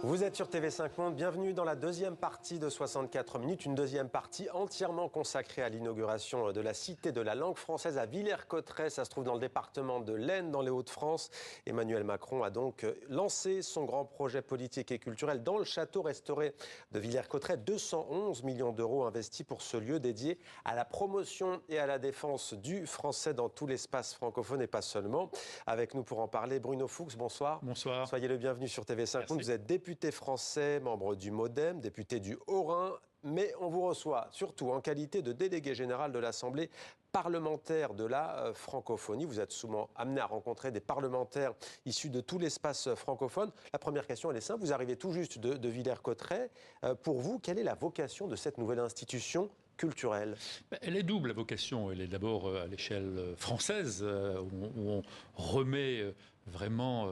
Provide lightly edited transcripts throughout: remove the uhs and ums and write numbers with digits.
Vous êtes sur TV5 Monde, bienvenue dans la deuxième partie de 64 minutes, une deuxième partie entièrement consacrée à l'inauguration de la Cité de la langue française à Villers-Cotterêts. Ça se trouve dans le département de l'Aisne, dans les Hauts-de-France. Emmanuel Macron a donc lancé son grand projet politique et culturel dans le château restauré de Villers-Cotterêts. 211 millions d'euros investis pour ce lieu dédié à la promotion et à la défense du français dans tout l'espace francophone et pas seulement. Avec nous pour en parler, Bruno Fuchs, bonsoir. Bonsoir. Soyez le bienvenu sur TV5 Monde. Vous êtes député français, membre du MoDem, député du Haut-Rhin, mais on vous reçoit surtout en qualité de délégué général de l'Assemblée parlementaire de la francophonie. Vous êtes souvent amené à rencontrer des parlementaires issus de tout l'espace francophone. La première question, elle est simple. Vous arrivez tout juste de Villers-Cotterêts. Pour vous, quelle est la vocation de cette nouvelle institution culturelle? Elle est double, la vocation. Elle est d'abord à l'échelle française, où on remet vraiment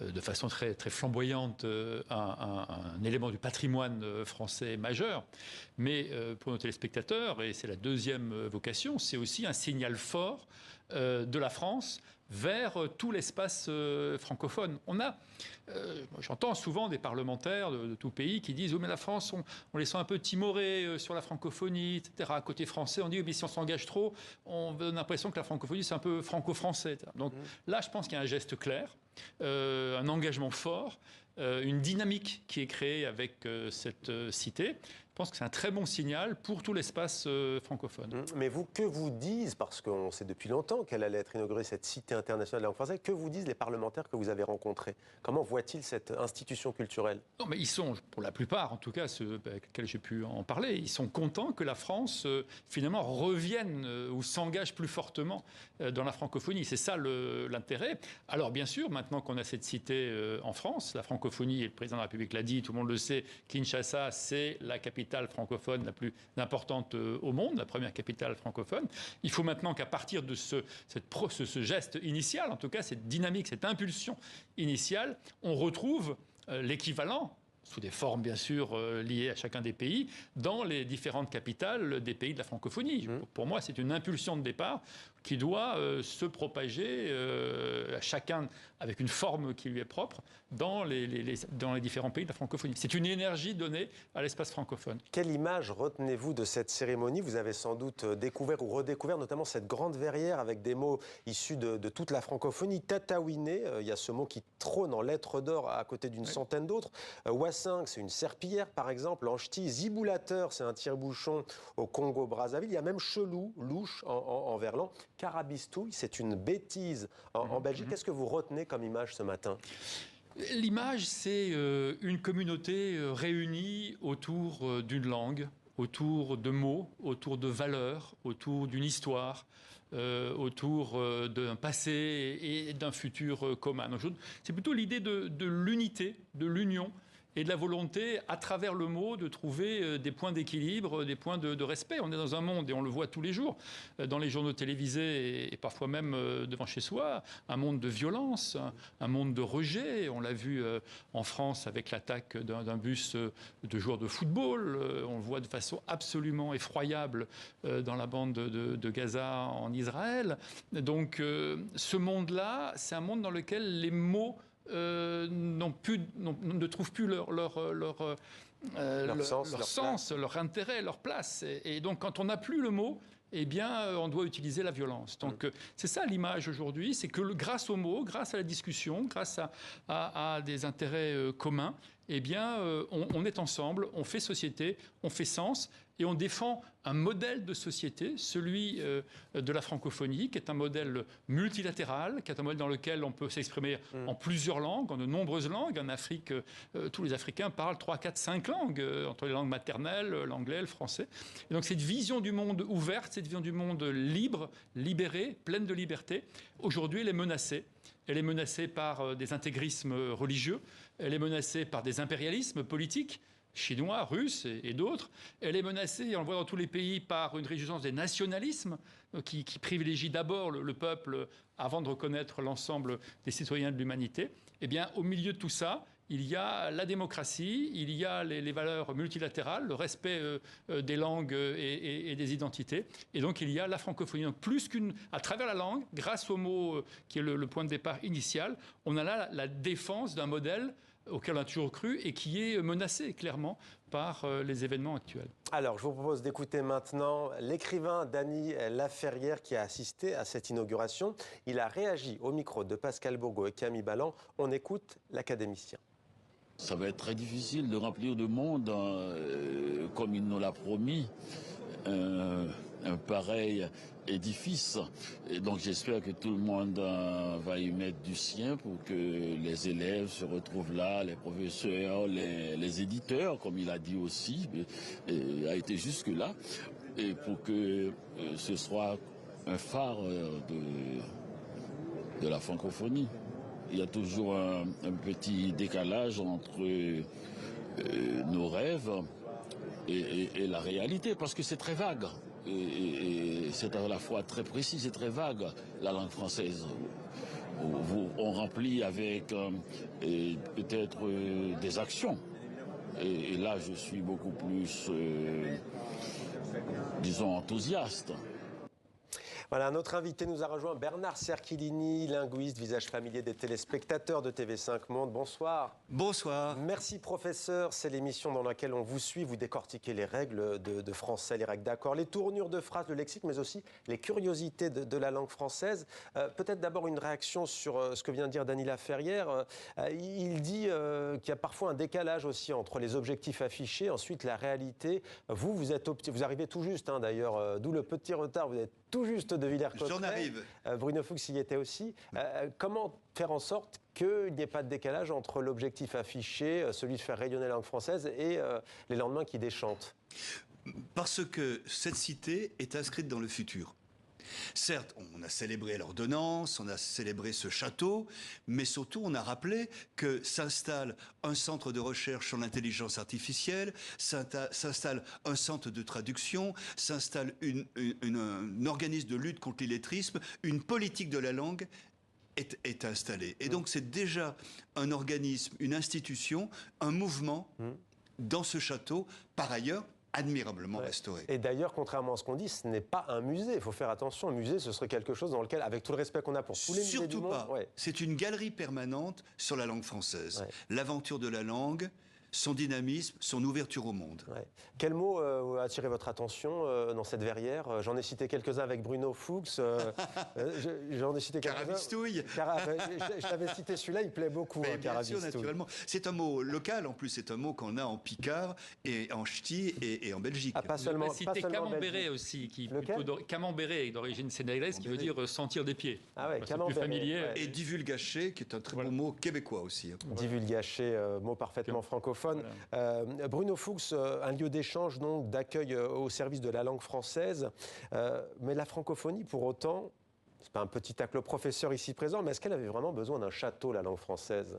de façon très, très flamboyante un élément du patrimoine français majeur. Mais pour nos téléspectateurs, et c'est la deuxième vocation, c'est aussi un signal fort de la France vers tout l'espace francophone. J'entends souvent des parlementaires de tout pays qui disent « Oh, mais la France, on les sent un peu timorés sur la francophonie, etc. » À côté français, on dit « Mais si on s'engage trop, on a l'impression que la francophonie, c'est un peu franco-français. » Donc là, je pense qu'il y a un geste clair, un engagement fort, une dynamique qui est créée avec cette cité. Je pense que c'est un très bon signal pour tout l'espace francophone. Mais vous, que vous disent, parce qu'on sait depuis longtemps qu'elle allait être inaugurée, cette Cité internationale de la langue française, que vous disent les parlementaires que vous avez rencontrés? Comment voient-ils cette institution culturelle? Non, mais ils sont, pour la plupart, en tout cas ceux avec lesquels j'ai pu en parler, ils sont contents que la France, finalement, revienne ou s'engage plus fortement dans la francophonie. C'est ça l'intérêt. Alors, bien sûr, maintenant qu'on a cette cité en France, la francophonie, et le président de la République l'a dit, tout le monde le sait, Kinshasa, c'est la capitale francophone la plus importante au monde, la première capitale francophone. Il faut maintenant qu'à partir de ce geste initial, en tout cas cette dynamique, cette impulsion initiale, on retrouve l'équivalent, sous des formes bien sûr liées à chacun des pays, dans les différentes capitales des pays de la francophonie. Pour moi, c'est une impulsion de départ qui doit se propager à chacun avec une forme qui lui est propre dans les différents pays de la francophonie. C'est une énergie donnée à l'espace francophone. Quelle image retenez-vous de cette cérémonie? Vous avez sans doute découvert ou redécouvert notamment cette grande verrière avec des mots issus de toute la francophonie. Tatouiné, il y a ce mot qui trône en lettres d'or à côté d'une centaine d'autres. Wassingue, c'est une serpillière par exemple. Anch'ti, ziboulateur, c'est un tire-bouchon au Congo-Brazzaville. Il y a même chelou, louche en verlan. Carabistouille, c'est une bêtise en Belgique. Qu'est-ce que vous retenez comme image ce matin? L'image, c'est une communauté réunie autour d'une langue, autour de mots, autour de valeurs, autour d'une histoire, autour d'un passé et d'un futur commun. C'est plutôt l'idée de l'unité, de l'union, et de la volonté, à travers le mot, de trouver des points d'équilibre, des points de respect. On est dans un monde, et on le voit tous les jours, dans les journaux télévisés et parfois même devant chez soi, un monde de violence, un monde de rejet. On l'a vu en France avec l'attaque d'un bus de joueurs de football. On le voit de façon absolument effroyable dans la bande de Gaza en Israël. Donc ce monde-là, c'est un monde dans lequel les mots ne trouvent plus leur sens, leur intérêt, leur place. Et donc, quand on n'a plus le mot, eh bien, on doit utiliser la violence. Donc, c'est ça l'image aujourd'hui, c'est que grâce aux mots, grâce à la discussion, grâce à des intérêts communs, eh bien, on est ensemble, on fait société, on fait sens, et on défend un modèle de société, celui de la francophonie, qui est un modèle multilatéral, qui est un modèle dans lequel on peut s'exprimer en plusieurs langues, en de nombreuses langues. En Afrique, tous les Africains parlent 3, 4, 5 langues, entre les langues maternelles, l'anglais, le français. Et donc cette vision du monde ouverte, cette vision du monde libre, libérée, pleine de liberté, aujourd'hui elle est menacée. Elle est menacée par des intégrismes religieux, elle est menacée par des impérialismes politiques, chinois, russes et d'autres. Elle est menacée, on le voit dans tous les pays, par une résurgence des nationalismes qui privilégient d'abord le peuple avant de reconnaître l'ensemble des citoyens de l'humanité. Eh bien, au milieu de tout ça, il y a la démocratie, il y a les valeurs multilatérales, le respect des langues et des identités. Et donc, il y a la francophonie. Donc, à travers la langue, grâce au mot qui est le point de départ initial, on a là la défense d'un modèle auquel on a toujours cru et qui est menacé clairement par les événements actuels. Alors, je vous propose d'écouter maintenant l'écrivain Dany Laferrière qui a assisté à cette inauguration. Il a réagi au micro de Pascal Bourgault et Camille Balland. On écoute l'académicien. Ça va être très difficile de remplir de monde, comme il nous l'a promis, un pareil édifice. Et donc j'espère que tout le monde va y mettre du sien pour que les élèves se retrouvent là, les professeurs, les éditeurs, comme il a dit aussi, a été jusque-là, et pour que ce soit un phare de la francophonie. Il y a toujours un petit décalage entre nos rêves et la réalité, parce que c'est très vague. Et c'est à la fois très précis et très vague, la langue française. On remplit avec peut-être des actions. Et là, je suis beaucoup plus, disons, enthousiaste. Voilà, notre invité nous a rejoint, Bernard Cerchilini, linguiste, visage familier des téléspectateurs de TV5 Monde. Bonsoir. Bonsoir. Merci professeur, c'est l'émission dans laquelle on vous suit, vous décortiquez les règles de français, les règles d'accord, les tournures de phrases, le lexique, mais aussi les curiosités de la langue française. Peut-être d'abord une réaction sur ce que vient de dire Dany Laferrière. Il dit qu'il y a parfois un décalage aussi entre les objectifs affichés, ensuite la réalité. Vous arrivez tout juste, hein, d'ailleurs, d'où le petit retard, vous êtes tout juste de Villers-Cotterêts. J'en arrive. Bruno Fuchs y était aussi. Comment faire en sorte qu'il n'y ait pas de décalage entre l'objectif affiché, celui de faire rayonner la langue française, et les lendemains qui déchantent? Parce que cette cité est inscrite dans le futur. Certes, on a célébré l'ordonnance, on a célébré ce château, mais surtout on a rappelé que s'installe un centre de recherche sur l'intelligence artificielle, s'installe un centre de traduction, s'installe un organisme de lutte contre l'illettrisme, une politique de la langue est installée. Et donc c'est déjà un organisme, une institution, un mouvement dans ce château, par ailleurs, admirablement restauré. Et d'ailleurs, contrairement à ce qu'on dit, ce n'est pas un musée. Il faut faire attention. Un musée, ce serait quelque chose dans lequel, avec tout le respect qu'on a pour tous les musées du monde... Surtout pas. C'est une galerie permanente sur la langue française. L'aventure de la langue, son dynamisme, son ouverture au monde. Quel mot a attiré votre attention dans cette verrière? J'en ai cité quelques-uns avec Bruno Fuchs. J'en ai cité quelques-uns. Carabistouille. Je t'avais cité celui-là, il plaît beaucoup. Bien sûr, naturellement. C'est un mot local, en plus, c'est un mot qu'on a en picard et en ch'ti et en Belgique. Ah, pas seulement. On a cité camembert aussi, camembert d'origine sénégalaise, qui veut dire sentir des pieds. Ah ouais, c'est plus familier. Et divulgacher, qui est un très beau mot québécois aussi. Divulgacher, mot parfaitement francophone. Voilà. Bruno Fuchs, un lieu d'échange, donc d'accueil au service de la langue française. Mais la francophonie, pour autant, c'est pas un petit tacle au professeur ici présent, mais est-ce qu'elle avait vraiment besoin d'un château, la langue française?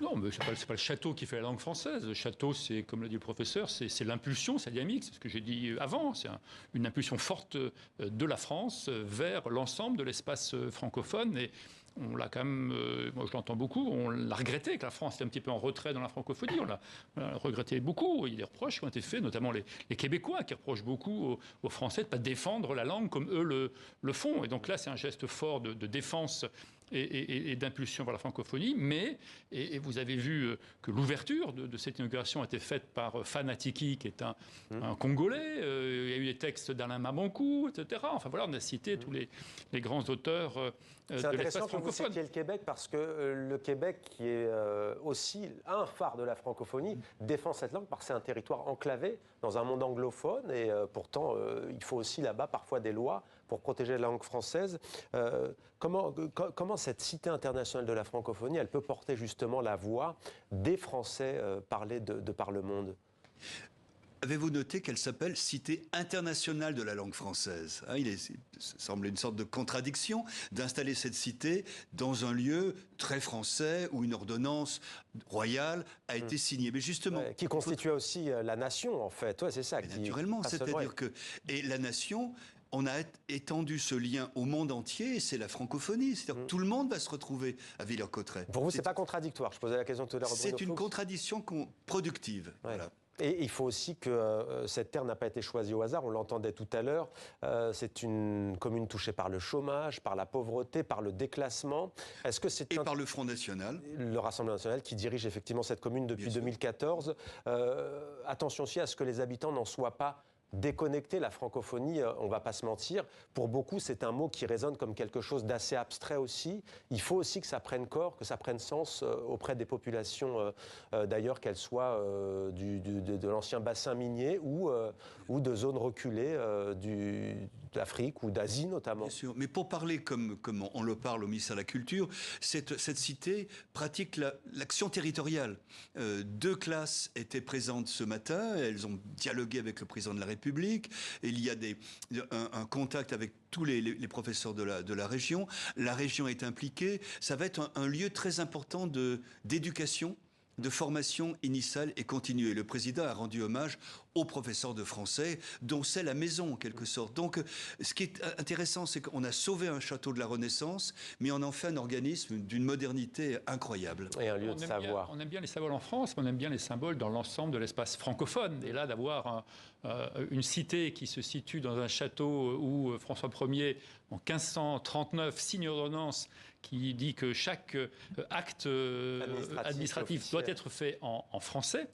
Non, mais c'est pas le château qui fait la langue française. Le château, c'est, comme l'a dit le professeur, c'est l'impulsion, c'est la dynamique, c'est ce que j'ai dit avant. C'est une impulsion forte de la France vers l'ensemble de l'espace francophone. Et on l'a quand même, moi je l'entends beaucoup, on l'a regretté que la France était un petit peu en retrait dans la francophonie. On l'a regretté beaucoup. Il y a des reproches qui ont été faits, notamment les Québécois qui reprochent beaucoup aux Français de ne pas défendre la langue comme eux le font. Et donc là, c'est un geste fort de défense et d'impulsion vers la francophonie, mais, et vous avez vu que l'ouverture de cette inauguration a été faite par Fanatiki, qui est un Congolais, il y a eu des textes d'Alain Mabankou, etc. Enfin voilà, on a cité tous les grands auteurs de l'espace francophone. C'est intéressant que vous citiez le Québec, parce que le Québec, qui est aussi un phare de la francophonie, défend cette langue, parce que c'est un territoire enclavé dans un monde anglophone, et pourtant, il faut aussi là-bas parfois des lois pour protéger la langue française. Comment cette cité internationale de la francophonie, elle peut porter justement la voix des Français parlés de par le monde? Avez-vous noté qu'elle s'appelle Cité internationale de la langue française? Ça semble une sorte de contradiction d'installer cette cité dans un lieu très français où une ordonnance royale a été signée. Mais justement... qui constituait aussi la nation, en fait. C'est ça. Naturellement, c'est-à-dire que... Et la nation... On a étendu ce lien au monde entier, et c'est la francophonie. C'est-à-dire que tout le monde va se retrouver à Villers-Cotterêts. Pour vous, c'est pas contradictoire? Je posais la question tout à l'heure. C'est une contradiction productive. Voilà. Et il faut aussi que cette terre n'a pas été choisie au hasard, on l'entendait tout à l'heure. C'est une commune touchée par le chômage, par la pauvreté, par le déclassement. Est-ce que c'est par le Front National. Le Rassemblement national qui dirige effectivement cette commune depuis 2014. Attention aussi à ce que les habitants n'en soient pas déconnecter la francophonie, on ne va pas se mentir. Pour beaucoup, c'est un mot qui résonne comme quelque chose d'assez abstrait aussi. Il faut aussi que ça prenne corps, que ça prenne sens auprès des populations, d'ailleurs, qu'elles soient de l'ancien bassin minier ou de zones reculées d'Afrique ou d'Asie notamment. Bien sûr, mais pour parler comme on le parle au ministère de la Culture, cette cité pratique l'action territoriale. 2 classes étaient présentes ce matin, elles ont dialogué avec le président de la République. Il y a un contact avec tous les professeurs de la région. La région est impliquée. Ça va être un lieu très important d'éducation, de formation initiale et continue. Et le président a rendu hommage aux professeurs de français, dont c'est la maison en quelque sorte. Donc, ce qui est intéressant, c'est qu'on a sauvé un château de la Renaissance, mais on en fait un organisme d'une modernité incroyable. Et un lieu de savoir. On aime bien les symboles en France, mais on aime bien les symboles dans l'ensemble de l'espace francophone. Et là, d'avoir une cité qui se situe dans un château où François Ier, en 1539, signe une ordonnance qui dit que chaque acte administratif doit être fait en français,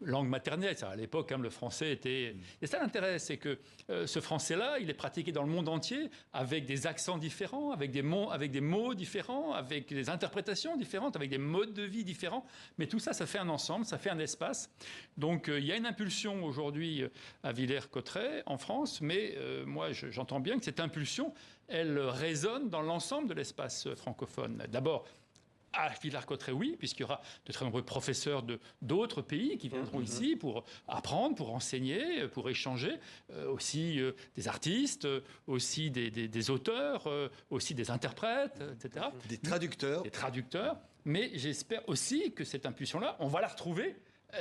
langue maternelle. À l'époque, le français était... Et ça, l'intérêt, c'est que ce français-là, il est pratiqué dans le monde entier, avec des accents différents, avec des mots différents, avec des interprétations différentes, avec des modes de vie différents. Mais tout ça, ça fait un ensemble, ça fait un espace. Donc, il y a une impulsion aujourd'hui à Villers-Cotterêts, en France, mais moi, j'entends bien que cette impulsion, elle résonne dans l'ensemble de l'espace francophone. D'abord, à Villers-Cotterêts, oui, puisqu'il y aura de très nombreux professeurs d'autres pays qui viendront ici pour apprendre, pour enseigner, pour échanger, aussi des artistes, aussi des auteurs, aussi des interprètes, etc. Des traducteurs. Des traducteurs. Mais j'espère aussi que cette impulsion-là, on va la retrouver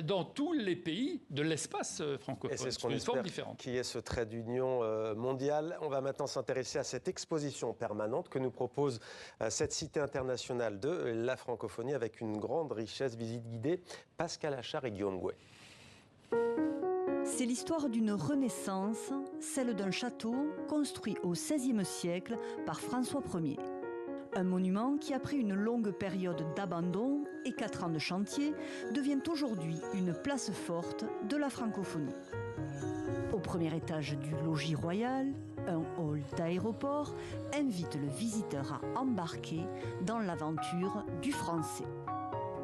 dans tous les pays de l'espace francophone. Et c'est ce qu'on espère qu'il y ait ce trait d'union mondial. On va maintenant s'intéresser à cette exposition permanente que nous propose cette cité internationale de la francophonie avec une grande richesse. Visite guidée, Pascal Achard et Guillaume Gouet. C'est l'histoire d'une renaissance, celle d'un château construit au XVIe siècle par François Ier. Un monument qui, après une longue période d'abandon et 4 ans de chantier, devient aujourd'hui une place forte de la francophonie. Au premier étage du logis royal, un hall d'aéroport invite le visiteur à embarquer dans l'aventure du français.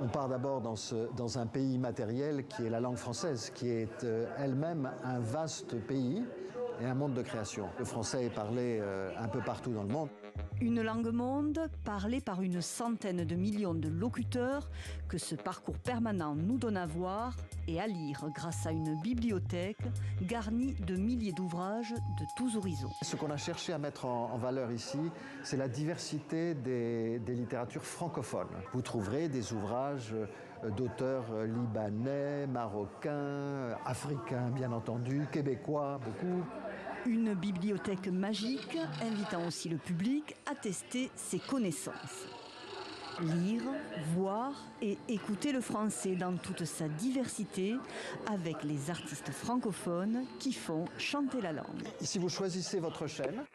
On part d'abord dans un pays matériel qui est la langue française, qui est elle-même un vaste pays et un monde de création. Le français est parlé un peu partout dans le monde. Une langue monde parlée par une centaine de millions de locuteurs que ce parcours permanent nous donne à voir et à lire grâce à une bibliothèque garnie de milliers d'ouvrages de tous horizons. Ce qu'on a cherché à mettre en valeur ici, c'est la diversité des littératures francophones. Vous trouverez des ouvrages d'auteurs libanais, marocains, africains bien entendu, québécois, beaucoup. Une bibliothèque magique invitant aussi le public à tester ses connaissances. Lire, voir et écouter le français dans toute sa diversité avec les artistes francophones qui font chanter la langue. Ici, vous choisissez votre chaîne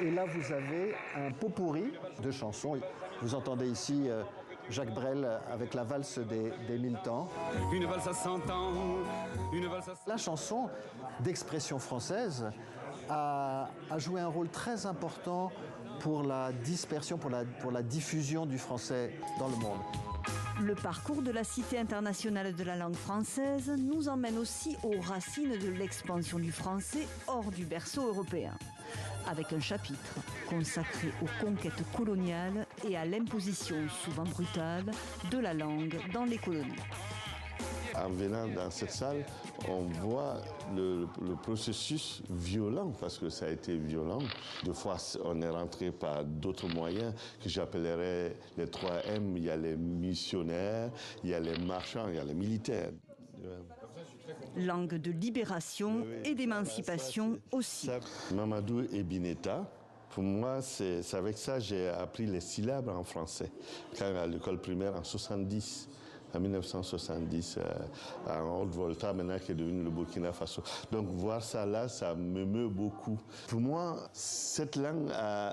et là, vous avez un pot-pourri de chansons. Vous entendez ici Jacques Brel avec la valse des 1000 temps. Une valse à 100 ans, une valse à... La chanson d'expression française a joué un rôle très important pour la dispersion, pour la diffusion du français dans le monde. Le parcours de la Cité internationale de la langue française nous emmène aussi aux racines de l'expansion du français hors du berceau européen, avec un chapitre consacré aux conquêtes coloniales et à l'imposition souvent brutale de la langue dans les colonies. En venant dans cette salle, on voit le processus violent, parce que ça a été violent. Des fois, on est rentré par d'autres moyens que j'appellerais les 3 M. Il y a les missionnaires, il y a les marchands, il y a les militaires. Langue de libération et d'émancipation aussi. Mamadou et Bineta. Pour moi, c'est avec ça que j'ai appris les syllabes en français. Quand à l'école primaire en 70, en 1970 en Haute-Volta, maintenant qui est devenu le Burkina Faso. Donc voir ça là, ça m'émeut beaucoup. Pour moi, cette langue a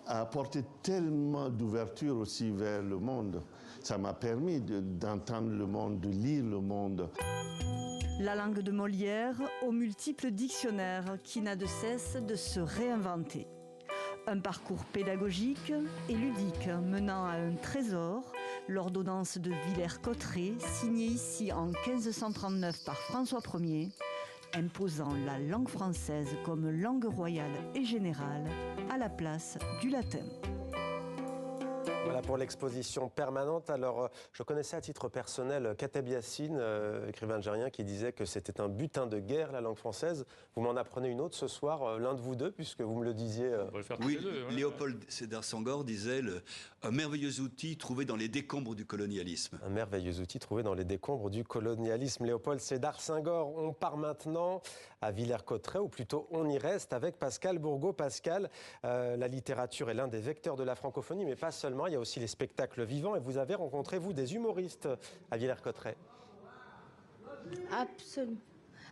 apporté tellement d'ouverture aussi vers le monde. Ça m'a permis d'entendre le monde, de lire le monde. La langue de Molière aux multiples dictionnaires qui n'a de cesse de se réinventer. Un parcours pédagogique et ludique menant à un trésor, l'ordonnance de Villers-Cotterêts, signée ici en 1539 par François Ier, imposant la langue française comme langue royale et générale à la place du latin. Voilà pour l'exposition permanente. Alors, je connaissais à titre personnel Kateb Yassine, écrivain algérien, qui disait que c'était un butin de guerre, la langue française. Vous m'en apprenez une autre ce soir, l'un de vous deux, puisque vous me le disiez. On va le faire tous Oui, les deux, ouais. Léopold Sédar Senghor disait un merveilleux outil trouvé dans les décombres du colonialisme. Un merveilleux outil trouvé dans les décombres du colonialisme. Léopold Sédar Senghor. On part maintenant à Villers-Cotterêts, ou plutôt on y reste avec Pascal Bourgault. Pascal, la littérature est l'un des vecteurs de la francophonie, mais pas seulement. Il y a aussi les spectacles vivants. Et vous avez rencontré, vous, des humoristes à Villers-Cotterêts.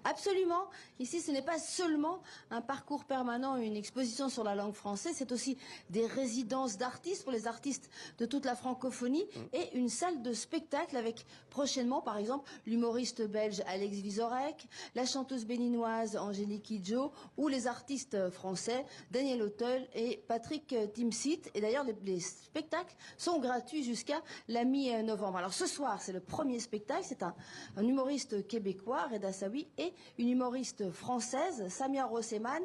Absolument. Ici, ce n'est pas seulement un parcours permanent, une exposition sur la langue française, c'est aussi des résidences d'artistes pour les artistes de toute la francophonie et une salle de spectacle avec prochainement, par exemple, l'humoriste belge Alex Vizorek, la chanteuse béninoise Angélique Kidjo ou les artistes français Daniel Auteuil et Patrick Timsit. Et d'ailleurs, les spectacles sont gratuits jusqu'à la mi-novembre. Alors ce soir, c'est le premier spectacle. C'est un humoriste québécois, Reda Sawi, et une humoriste française, Samia Rosseman.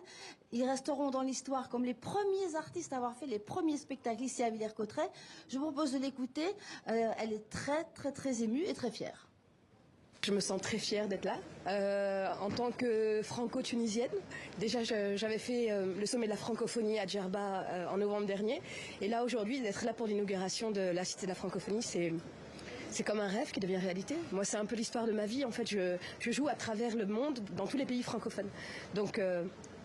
Ils resteront dans l'histoire comme les premiers artistes à avoir fait les premiers spectacles ici à Villers-Cotterêts. Je vous propose de l'écouter. Elle est très émue et très fière. Je me sens très fière d'être là. En tant que franco-tunisienne, déjà j'avais fait le sommet de la francophonie à Djerba en novembre dernier. Et là aujourd'hui, d'être là pour l'inauguration de la Cité de la francophonie, c'est comme un rêve qui devient réalité. Moi, c'est un peu l'histoire de ma vie. En fait, je joue à travers le monde, dans tous les pays francophones. Donc,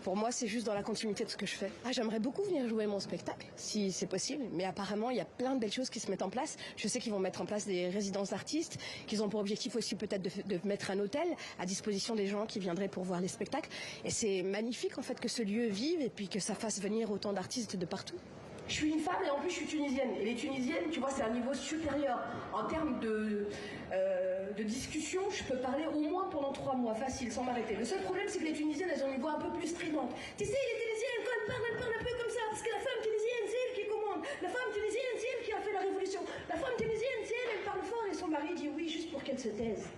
pour moi, c'est juste dans la continuité de ce que je fais. J'aimerais beaucoup venir jouer mon spectacle, si c'est possible. Mais apparemment, il y a plein de belles choses qui se mettent en place. Je sais qu'ils vont mettre en place des résidences d'artistes, qu'ils ont pour objectif aussi peut-être de mettre un hôtel à disposition des gens qui viendraient pour voir les spectacles. Et c'est magnifique, en fait, que ce lieu vive et puis que ça fasse venir autant d'artistes de partout. Je suis une femme et en plus je suis tunisienne. Et les tunisiennes, tu vois, c'est un niveau supérieur. En termes de discussion, je peux parler au moins pendant 3 mois, facile, sans m'arrêter. Le seul problème, c'est que les tunisiennes, elles ont une voix un peu plus stridente. Tu sais, les tunisiennes, quand elles parlent un peu comme ça, parce que la femme tunisienne, c'est elle qui commande. La femme tunisienne, c'est elle qui a fait la révolution. La femme tunisienne, c'est elle, elle parle fort et son mari dit oui, juste pour qu'elle se taise.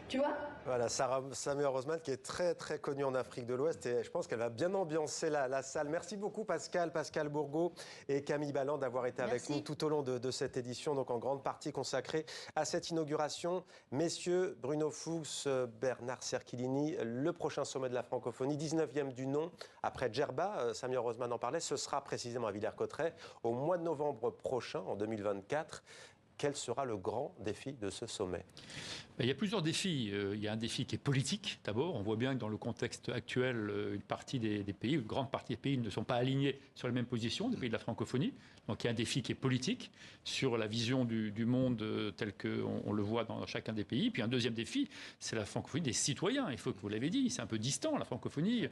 Tu vois ? Voilà, Samia Rosseman, qui est très connue en Afrique de l'Ouest, et je pense qu'elle va bien ambiancer la salle. Merci beaucoup Pascal Bourgault et Camille Balland d'avoir été avec nous tout au long de cette édition, donc en grande partie consacrée à cette inauguration. Messieurs, Bruno Fuchs, Bernard Cerchilini, le prochain sommet de la francophonie, 19e du nom, après Djerba, Samia Rosseman en parlait, ce sera précisément à Villers-Cotterêts au mois de novembre prochain, en 2024. Quel sera le grand défi de ce sommet ? Il y a plusieurs défis. Il y a un défi qui est politique, d'abord. On voit bien que dans le contexte actuel, une partie des pays, une grande partie des pays ne sont pas alignés sur les mêmes positions, des pays de la francophonie. Donc il y a un défi qui est politique sur la vision du monde tel qu'on le voit dans chacun des pays. Puis un deuxième défi, c'est la francophonie des citoyens. Il faut que vous l'avez dit, c'est un peu distant, la francophonie.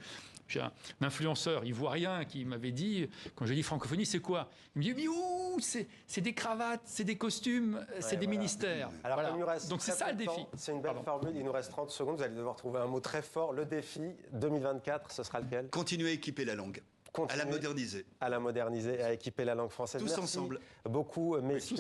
J'ai un influenceur ivoirien qui m'avait dit, quand j'ai dit francophonie, c'est quoi ? Il me dit, mais ouh, c'est des cravates, c'est des costumes, c'est des ministères. Alors, voilà. Donc c'est ça le défi. C'est une belle formule, il nous reste 30 secondes, vous allez devoir trouver un mot très fort. Le défi 2024, ce sera lequel ? Continuer à équiper la langue. À la moderniser. À la moderniser, à équiper la langue française. Tous Merci ensemble. Beaucoup, messieurs.